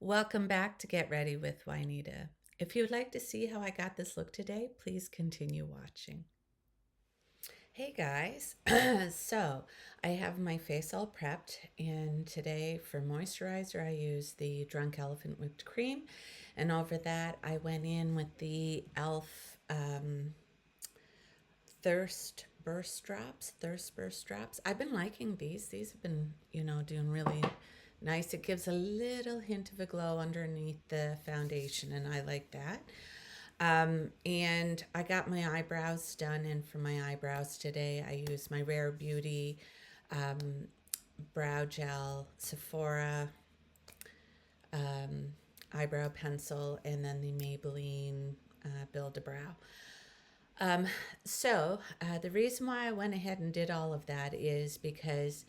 Welcome back to Get Ready with Juanita. If you would like to see how I got this look today, please continue watching. Hey guys, so I have my face all prepped, and today for moisturizer I use the Drunk Elephant Whipped Cream, and over that I went in with the e.l.f. Thirst Burst Drops. I've been liking these. These have been, doing really nice. It gives a little hint of a glow underneath the foundation, and I like that. And I got my eyebrows done, and for my eyebrows today, I used my Rare Beauty brow gel, Sephora eyebrow pencil, and then the Maybelline Build-A-Brow. The reason why I went ahead and did all of that is because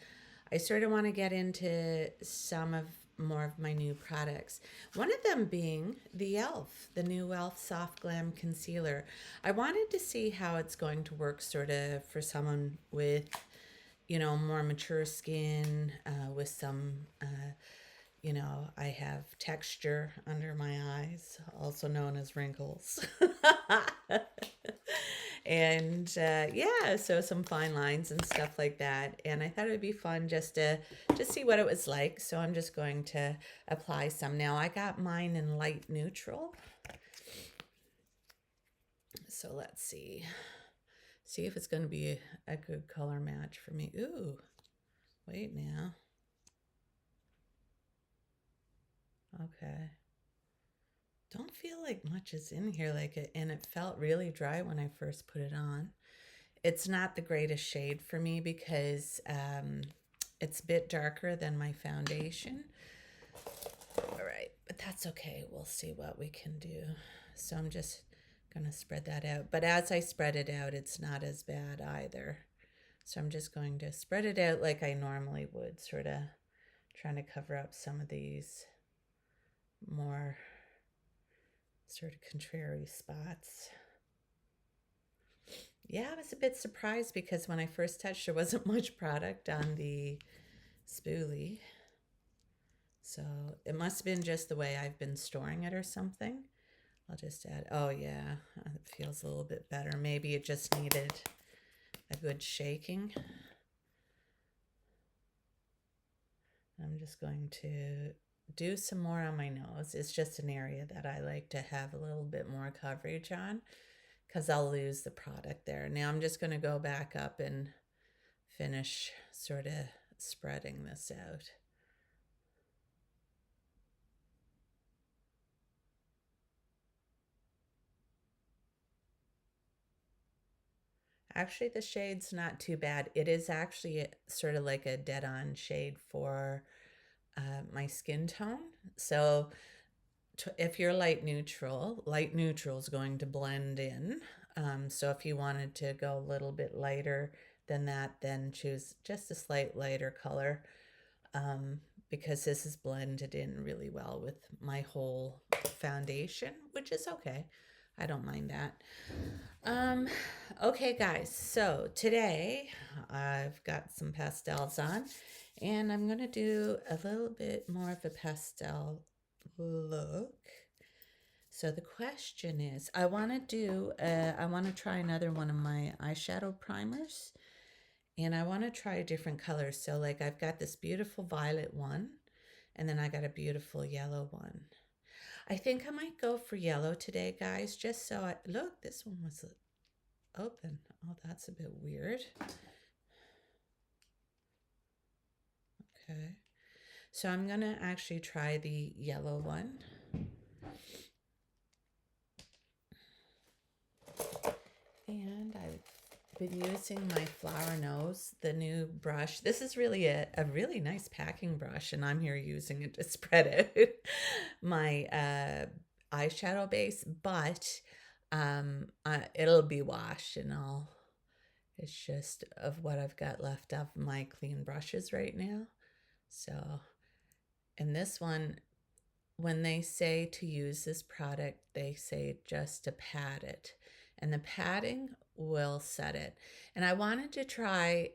I sort of want to get into some of more of my new products. One of them being the e.l.f., the new e.l.f. Soft Glam Concealer. I wanted to see how it's going to work sort of for someone with, more mature skin, with some, I have texture under my eyes, also known as wrinkles. And yeah, so some fine lines and stuff like that. And I thought it would be fun just to see what it was like. So I'm just going to apply some. Now I got mine in light neutral. So let's see. See if it's going to be a good color match for me. Ooh, wait now. Okay. Don't feel like much is in here, and it felt really dry when I first put it on. It's not the greatest shade for me because it's a bit darker than my foundation. All right, but that's okay. We'll see what we can do. So I'm just going to spread that out. But as I spread it out, it's not as bad either. So I'm just going to spread it out like I normally would, sort of trying to cover up some of these more sort of contrary spots. Yeah, I was a bit surprised because when I first touched, there wasn't much product on the spoolie. So it must have been just the way I've been storing it or something. I'll just add, oh yeah, it feels a little bit better. Maybe it just needed a good shaking. I'm just going to do some more on my nose. It's just an area that I like to have a little bit more coverage on because I'll lose the product there. Now I'm just going to go back up and finish sort of spreading this out. Actually, the shade's not too bad. It is actually sort of like a dead-on shade for my skin tone. So if you're light neutral is going to blend in. So if you wanted to go a little bit lighter than that, then choose just a slight lighter color, because this is blended in really well with my whole foundation, which is okay. I don't mind that. Okay guys, so today I've got some pastels on, and I'm going to do a little bit more of a pastel look. So the question is, I want to try another one of my eyeshadow primers, and I want to try different colors. So like I've got this beautiful violet one, and then I got a beautiful yellow one. I think I might go for yellow today, guys, just so look, this one was open. Oh, that's a bit weird. Okay. So I'm going to actually try the yellow one. And I've been using my Flower Nose, the new brush. This is really a really nice packing brush, and I'm here using it to spread out my eyeshadow base, but it'll be washed and all. It's just of what I've got left of my clean brushes right now. So, and this one, when they say to use this product, they say just to pat it, and the patting will set it. And I wanted to try,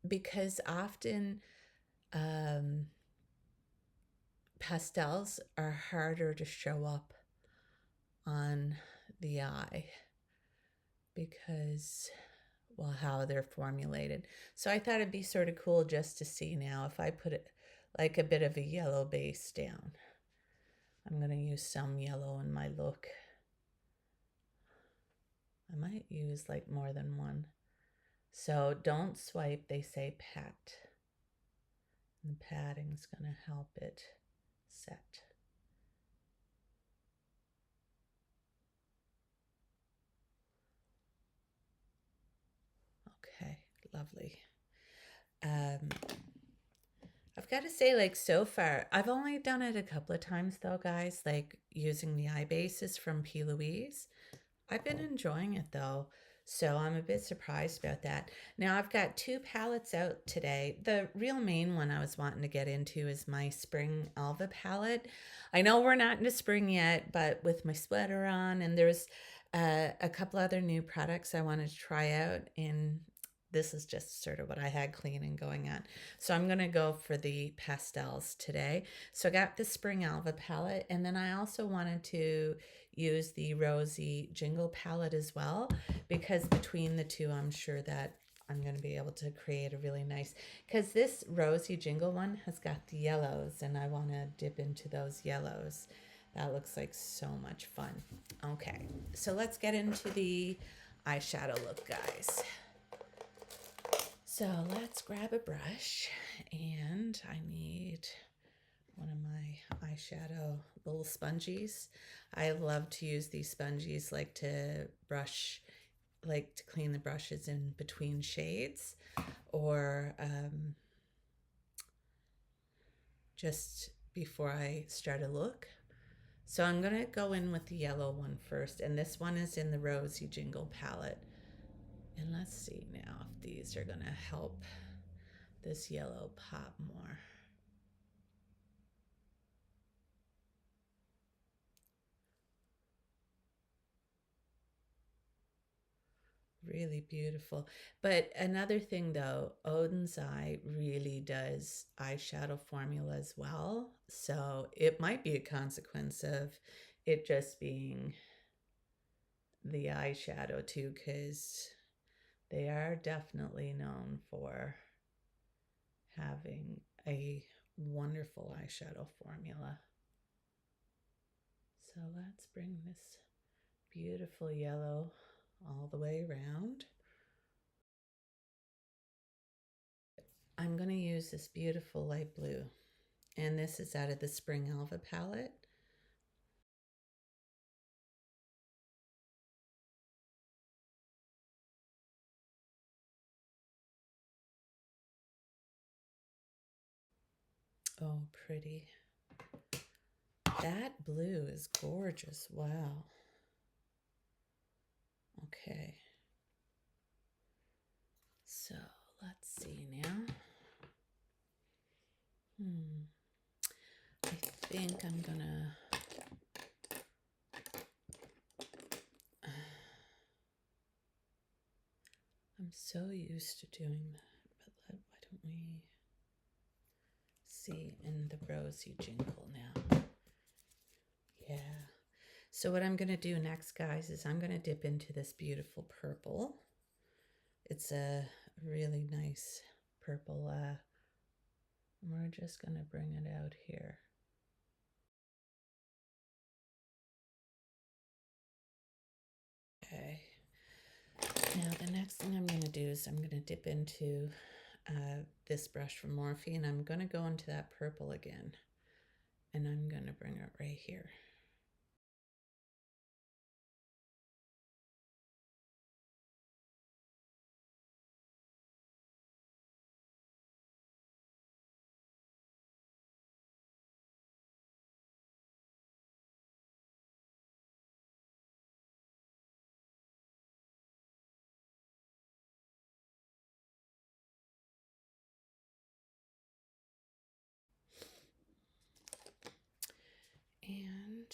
because often pastels are harder to show up on the eye because, well, how they're formulated. So I thought it'd be sort of cool just to see now if I put it like a bit of a yellow base down. I'm going to use some yellow in my look. I might use like more than one. So don't swipe, they say pat. And the padding's going to help it set. Okay, lovely. I've got to say, like, so far, I've only done it a couple of times though, guys, like using the eye bases from P. Louise. I've been enjoying it though, so I'm a bit surprised about that. Now I've got two palettes out today. The real main one I was wanting to get into is my Spring Alva palette. I know we're not into spring yet, but with my sweater on, and there's a couple other new products I wanted to try out, and this is just sort of what I had clean and going on. So I'm going to go for the pastels today. So I got the Spring Alva palette, and then I also wanted to use the Rosy Jingle palette as well, because between the two, I'm sure that I'm going to be able to create a really nice, because this Rosy Jingle one has got the yellows, and I want to dip into those yellows. That looks like so much fun. Okay, so let's get into the eyeshadow look, guys. So let's grab a brush, and I need one of my eyeshadow little spongies. I love to use these spongies like to brush, like to clean the brushes in between shades, or just before I start a look. So I'm going to go in with the yellow one first, and this one is in the Rosy Jingle palette. And let's see now if these are going to help this yellow pop more. Really beautiful. But another thing though, Oden's Eye really does eyeshadow formula as well. So it might be a consequence of it just being the eyeshadow too, because they are definitely known for having a wonderful eyeshadow formula. So let's bring this beautiful yellow all the way around. I'm going to use this beautiful light blue, and this is out of the Spring Alva palette. Oh, pretty. That blue is gorgeous. Wow. Okay. So let's see now. I think I'm gonna I'm so used to doing that, but why don't we see in the Rosy Jingle now? Yeah. So what I'm gonna do next, guys, is I'm gonna dip into this beautiful purple. It's a really nice purple. We're just gonna bring it out here. Okay. Now the next thing I'm going to do is I'm going to dip into this brush from Morphe, and I'm going to go into that purple again, and I'm going to bring it right here. And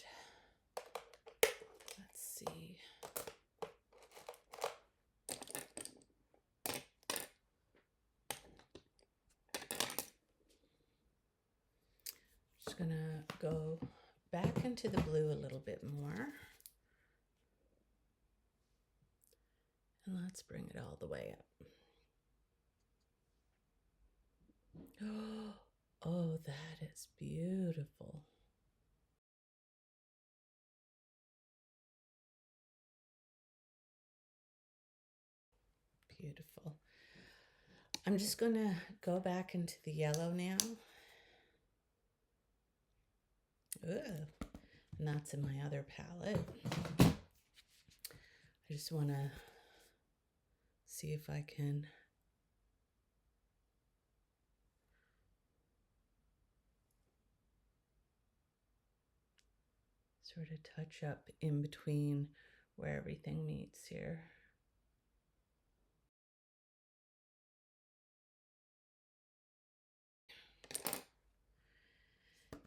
gonna go back into the blue a little bit more. And let's bring it all the way up. Oh, that is beautiful. Beautiful. I'm just gonna go back into the yellow now. Ugh. And that's in my other palette. I just want to see if I can sort of touch up in between where everything meets here.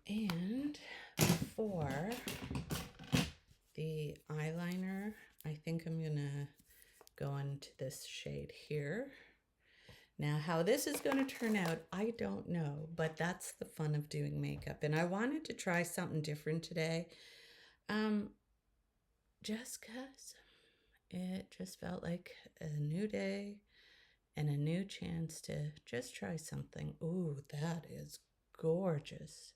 And for the eyeliner, I think I'm gonna go into this shade here. Now, how this is going to turn out, I don't know, but that's the fun of doing makeup. And I wanted to try something different today, just because it just felt like a new day and a new chance to just try something. Ooh, that is gorgeous.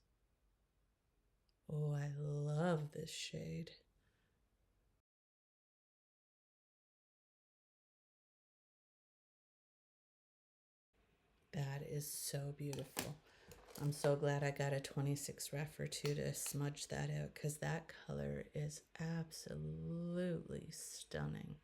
Oh, I love this shade. That is so beautiful. I'm so glad I got a 26 ref or two to smudge that out, because that color is absolutely stunning.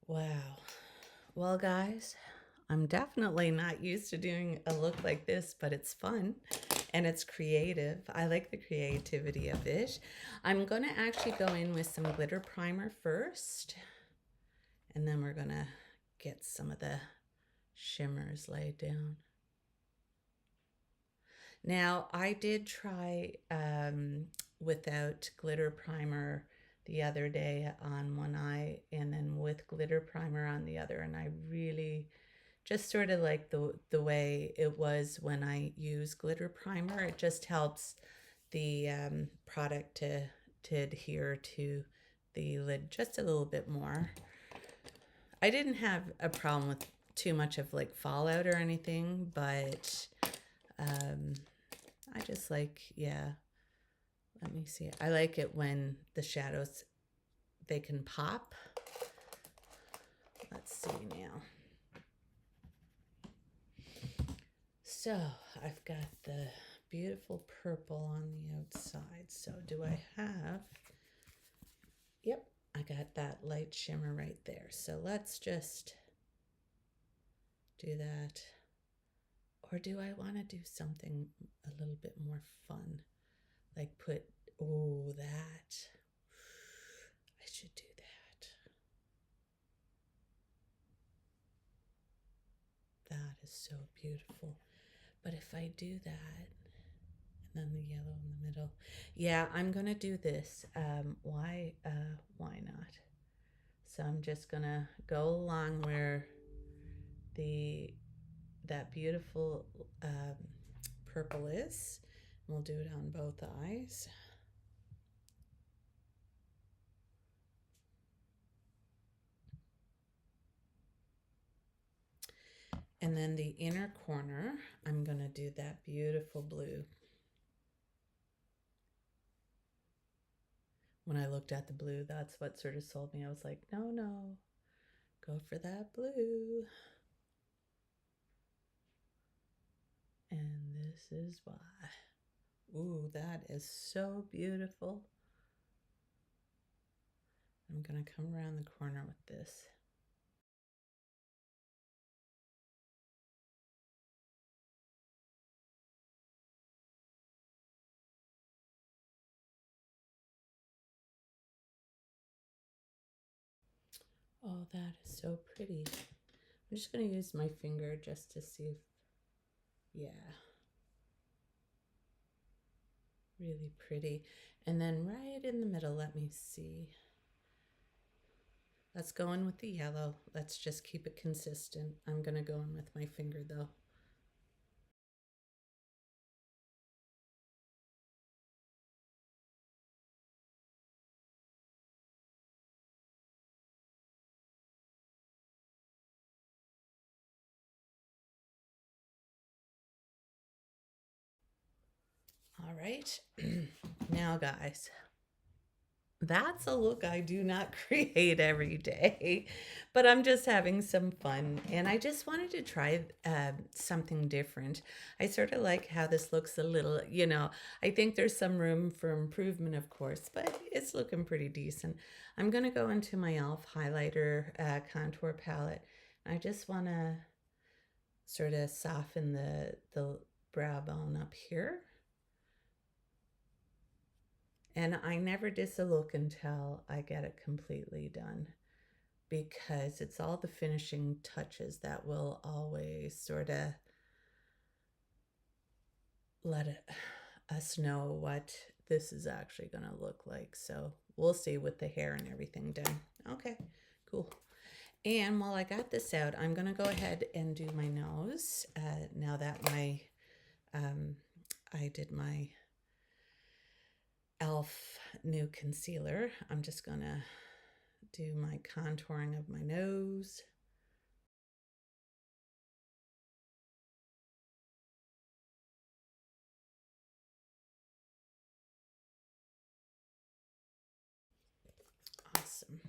Wow. Well, guys, I'm definitely not used to doing a look like this, but it's fun and it's creative. I like the creativity of it. I'm going to actually go in with some glitter primer first, and then we're going to get some of the shimmers laid down. Now, I did try without glitter primer the other day on one eye, and then with glitter primer on the other, and I really just sort of like the way it was when I use glitter primer. It just helps the product to adhere to the lid just a little bit more. I didn't have a problem with too much of like fallout or anything, but I just like, yeah, let me see. I like it when the shadows, they can pop. Let's see now. So I've got the beautiful purple on the outside. So do I have, yep, I got that light shimmer right there. So let's just do that. Or do I want to do something a little bit more fun? Like put, oh, that. I should do that. That is so beautiful. But if I do that, and then the yellow in the middle, yeah, I'm gonna do this. Why not? So I'm just gonna go along where that beautiful purple is. We'll do it on both eyes. And then the inner corner, I'm gonna do that beautiful blue. When I looked at the blue, that's what sort of sold me. I was like, no, go for that blue. And this is why. Ooh, that is so beautiful. I'm gonna come around the corner with this. Oh, that is so pretty. I'm just going to use my finger just to see if, yeah, really pretty. And then right in the middle, let me see. Let's go in with the yellow. Let's just keep it consistent. I'm going to go in with my finger though. All right. Now, guys, that's a look I do not create every day, but I'm just having some fun. And I just wanted to try something different. I sort of like how this looks a little, you know, I think there's some room for improvement, of course, but it's looking pretty decent. I'm going to go into my e.l.f. highlighter contour palette. I just want to sort of soften the brow bone up here. And I never diss a look until I get it completely done, because it's all the finishing touches that will always sort of let us know what this is actually going to look like. So we'll see with the hair and everything done. Okay, cool. And while I got this out, I'm going to go ahead and do my nose. Now that I did my e.l.f. new concealer, I'm just going to do my contouring of my nose. Awesome.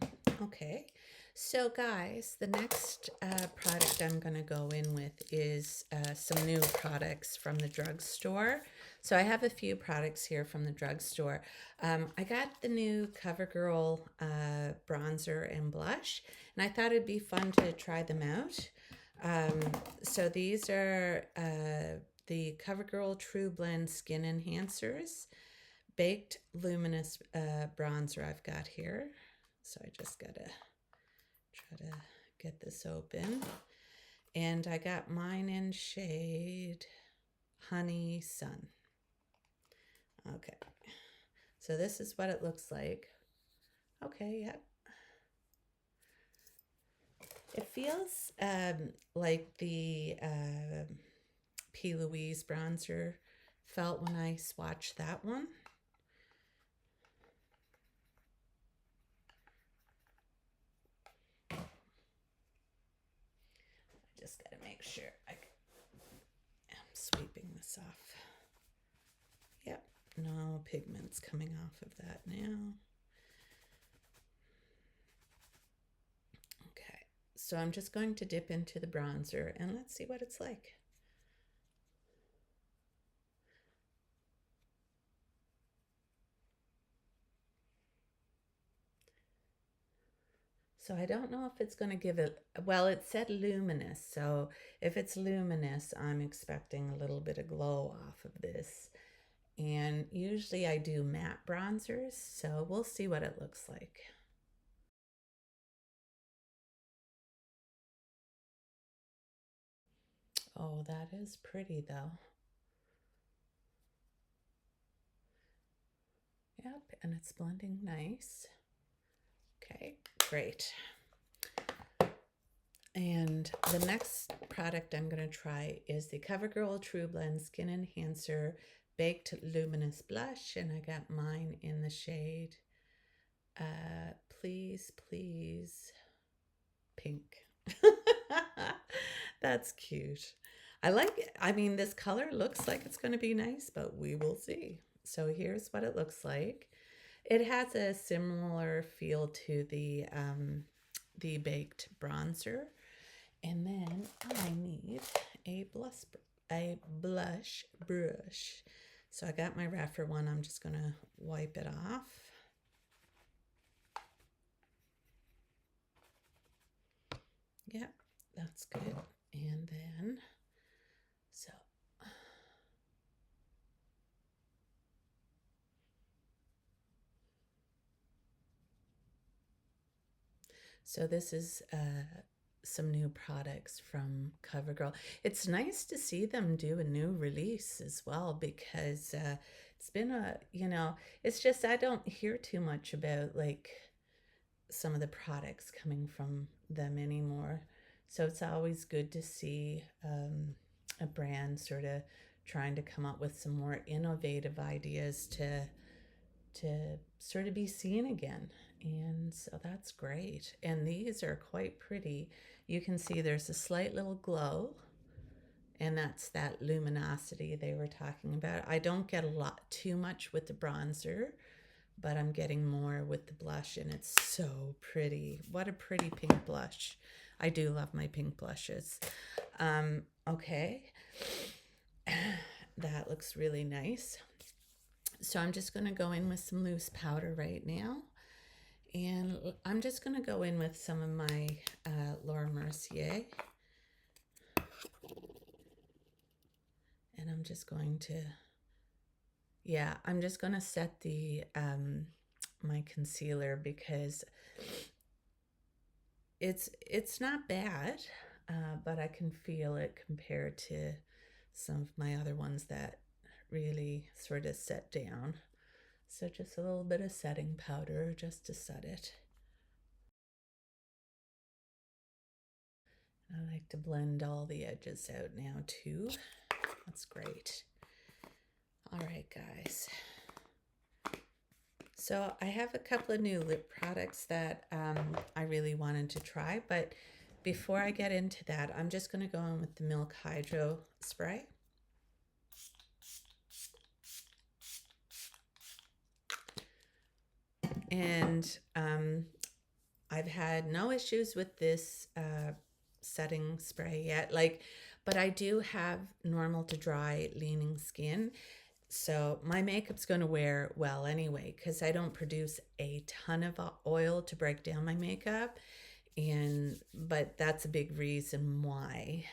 Okay, so guys, the next product I'm going to go in with is some new products from the drugstore. So I have a few products here from the drugstore. I got the new CoverGirl bronzer and blush, and I thought it'd be fun to try them out. So these are the CoverGirl True Blend Skin Enhancers, Baked Luminous bronzer I've got here. So I just gotta try to get this open. And I got mine in shade Honey Sun. Okay, so this is what it looks like. Okay, yep. It feels like the P. Louise bronzer felt when I swatched that one. Just got to make sure I'm sweeping this off. Yep, no pigments coming off of that now. Okay, so I'm just going to dip into the bronzer and let's see what it's like. So I don't know if it's going to give it, well, it said luminous. So if it's luminous, I'm expecting a little bit of glow off of this. And usually I do matte bronzers, so we'll see what it looks like. Oh, that is pretty though. Yep, and it's blending nice. Okay, great. And the next product I'm going to try is the CoverGirl True Blend Skin Enhancer Baked Luminous Blush, and I got mine in the shade Please Please Pink. That's cute. I like it. I mean, this color looks like it's going to be nice, but we will see. So here's what it looks like. It has a similar feel to the baked bronzer. And then I need a blush brush. So I got my Raffer one. I'm just going to wipe it off. Yep, that's good. And then, so this is some new products from CoverGirl. It's nice to see them do a new release as well, because it's been it's just I don't hear too much about like some of the products coming from them anymore. So it's always good to see a brand sort of trying to come up with some more innovative ideas to sort of be seen again. And so that's great. And these are quite pretty. You can see there's a slight little glow, and that's that luminosity they were talking about. I don't get a lot too much with the bronzer, but I'm getting more with the blush, and it's so pretty. What a pretty pink blush. I do love my pink blushes. Okay. That looks really nice. So I'm just going to go in with some loose powder right now. And I'm just going to go in with some of my Laura Mercier. And I'm just going to, I'm just going to set the my concealer, because it's not bad, but I can feel it compared to some of my other ones that really sort of set down. So just a little bit of setting powder just to set it. I like to blend all the edges out now too. That's great. All right, guys. So I have a couple of new lip products that I really wanted to try, but before I get into that, I'm just going to go in with the Milk Hydro Spray. And I've had no issues with this setting spray yet, but I do have normal to dry leaning skin. So my makeup's going to wear well anyway, because I don't produce a ton of oil to break down my makeup. But that's a big reason why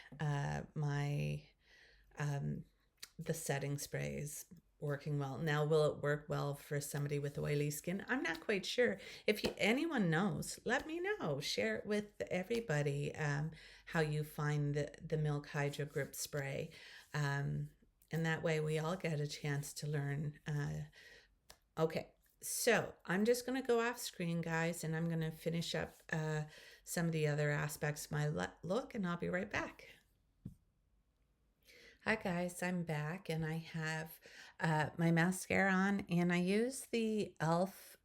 the setting spray is working well. Now, will it work well for somebody with oily skin? I'm not quite sure. If anyone knows, let me know. Share it with everybody, how you find the Milk Hydro Grip Spray. And that way we all get a chance to learn. Okay, so I'm just going to go off screen, guys, and I'm going to finish up some of the other aspects of my look, and I'll be right back. Hi guys, I'm back, and I have my mascara on, and I use the e.l.f.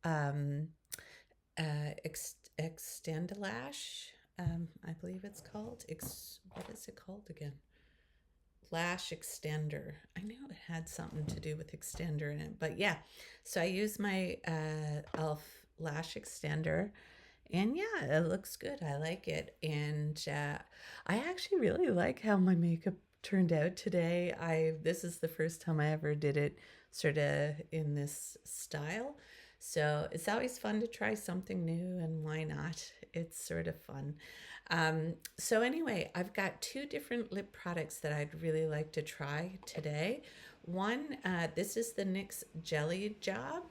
Extend Lash. I believe it's called. What is it called again? Lash extender. I knew it had something to do with extender in it, but yeah. So I use my e.l.f. lash extender, and yeah, it looks good. I like it, and I actually really like how my makeup turned out today. This is the first time I ever did it sort of in this style. So it's always fun to try something new, and why not? It's sort of fun. So anyway, I've got two different lip products that I'd really like to try today. One, this is the NYX Jelly Job,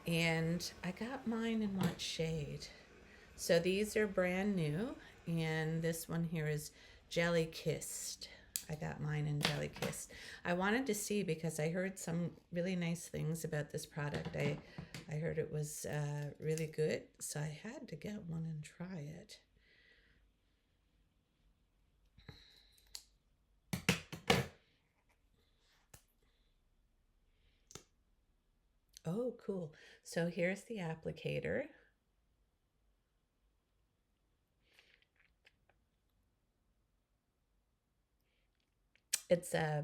and I got mine in what shade? So these are brand new, and this one here is Jelly Kissed. I got mine in Jelly Kissed. I wanted to see, because I heard some really nice things about this product. I heard it was really good, so I had to get one and try it. Oh, cool. So here's the applicator. It's a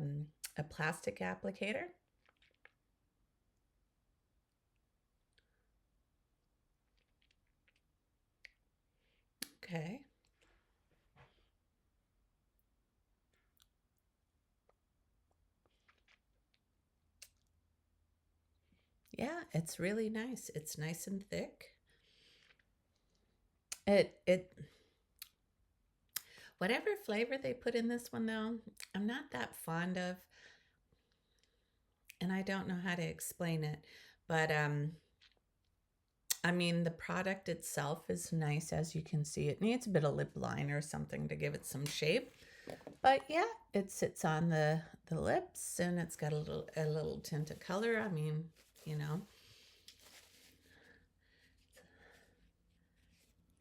plastic applicator. Okay. Yeah, it's really nice. It's nice and thick. Whatever flavor they put in this one, though, I'm not that fond of, and I don't know how to explain it, but I mean, the product itself is nice, as you can see. It needs a bit of lip liner or something to give it some shape. But yeah, it sits on the lips, and it's got a little tint of color. I mean, you know,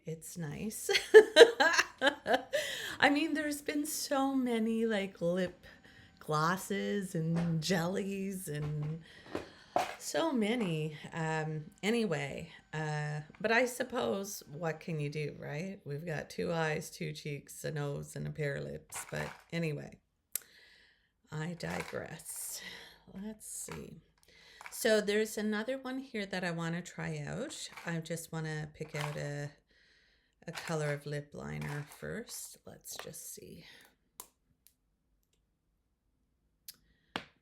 it's nice. I mean, there's been so many like lip glosses and jellies and so many. Anyway, but I suppose what can you do, right? We've got two eyes, two cheeks, a nose, and a pair of lips. But anyway, I digress. Let's see. So there's another one here that I want to try out. I just want to pick out a color of lip liner first. Let's just see.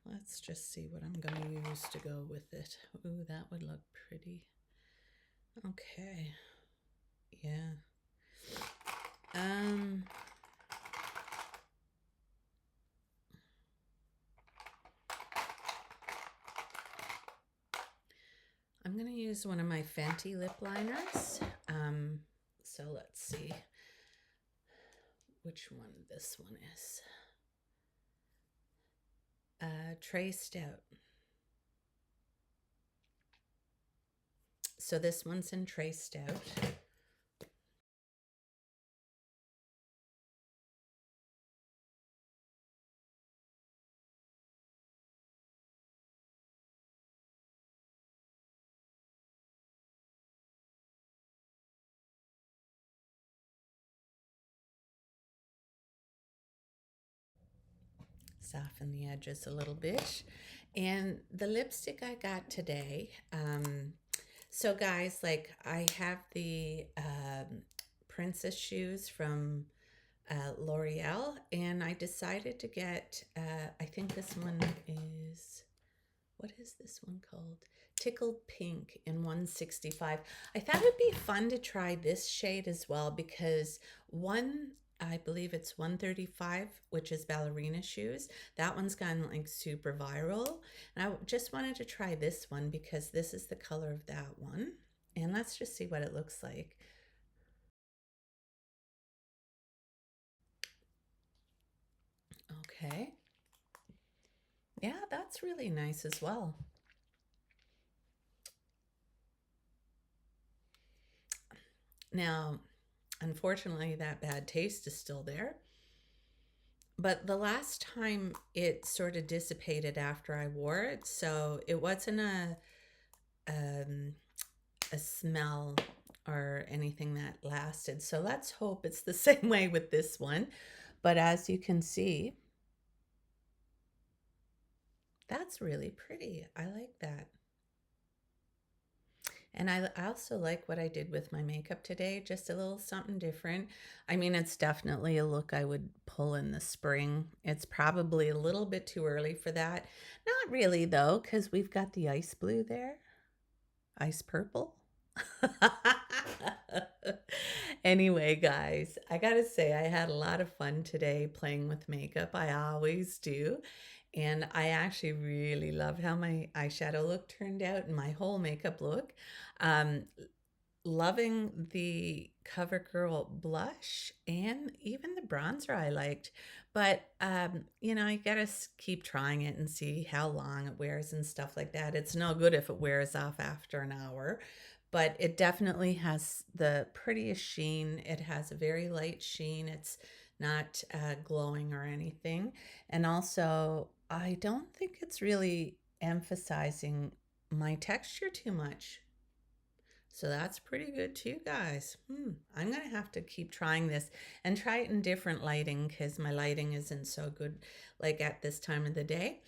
Let's just see what I'm going to use to go with it. Ooh, that would look pretty. Okay. Yeah. I'm going to use one of my Fenty lip liners. So let's see which one this one is. Traced out. So this one's in traced out. Soften the edges a little bit. And the lipstick I got today, so guys, like I have the princess shoes from L'Oreal, and I decided to get, I think this one is, what is this one called? Tickled Pink in 165. I thought it'd be fun to try this shade as well because I believe it's 135, which is ballerina shoes. That one's gone like super viral. And I just wanted to try this one because this is the color of that one. And let's just see what it looks like. Okay. Yeah, that's really nice as well. Now, unfortunately, that bad taste is still there. But the last time it sort of dissipated after I wore it, so it wasn't a smell or anything that lasted. So let's hope it's the same way with this one. But as you can see, that's really pretty. I like that. And I also like what I did with my makeup today, just a little something different. I mean, it's definitely a look I would pull in the spring. It's probably a little bit too early for that. Not really, though, because we've got the ice blue there, ice purple. Anyway, guys, I gotta say, I had a lot of fun today playing with makeup. I always do. And I actually really loved how my eyeshadow look turned out and my whole makeup look. Um, Loving the CoverGirl blush and even the bronzer I liked. But, you know, I gotta keep trying it and see how long it wears and stuff like that. It's no good if it wears off after an hour, but it definitely has the prettiest sheen. It has a very light sheen. It's not glowing or anything. And also, I don't think it's really emphasizing my texture too much. So that's pretty good too, guys. I'm going to have to keep trying this and try it in different lighting because my lighting isn't so good like at this time of the day.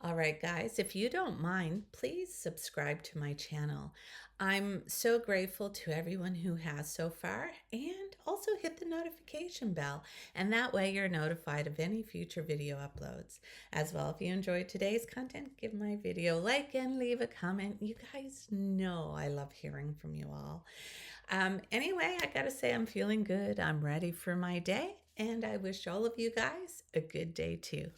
All right, guys, if you don't mind, please subscribe to my channel. I'm so grateful to everyone who has so far, and also hit the notification bell, and that way you're notified of any future video uploads. As well, if you enjoyed today's content, give my video a like and leave a comment. You guys know I love hearing from you all. Anyway, I gotta say I'm feeling good. I'm ready for my day, and I wish all of you guys a good day too.